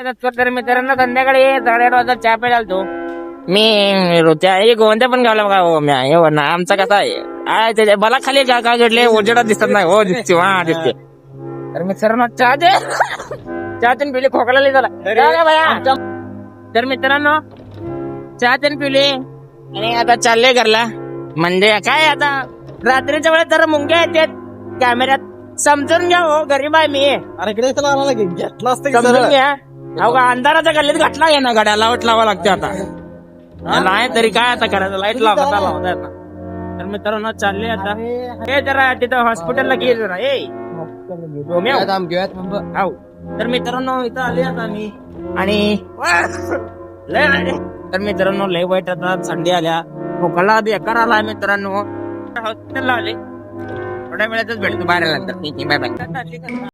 तर मित्रांनो संध्याकाळी 8:30 वाजता चहा प्यायला आलतो मी. गोवंत्या पण गावला बघा हो म्या. आमचा कसा आहे त्याच्या मला खाली का घडले उजेडात दिसत नाही हो. दिसते हा दिसते. तर मित्रांनो चहा दे. चहा तीन पिली खोकला झाला. तर मित्रांनो चहा तीन पिली आणि आता चालले घरला. म्हणजे काय आता रात्रीच्या वेळेस जरा मुंग्या येतात कॅमेऱ्यात. समजून घ्या हो, गरीब आहे मी. अरे इकडे घेतला असतं समजून घ्या. अहो का अंधाराच्या गल्लीत घातला आहे ना गाड्या. लावट लावा लागते आता. नाही तरी काय आता करायचं. लाईट लावता आता. तर मित्रांनो चालले आता. हे जरा तिथं हॉस्पिटलला गेले जरा. तर मित्रांनो इथं आले आता आम्ही आणि तर मित्रांनो लय वाईट आता थंडी आल्या. खोकला बेकार आला मित्रांनो. हॉस्पिटलला आले. थोड्या वेळातच भेटतो बाहेर. Bye bye.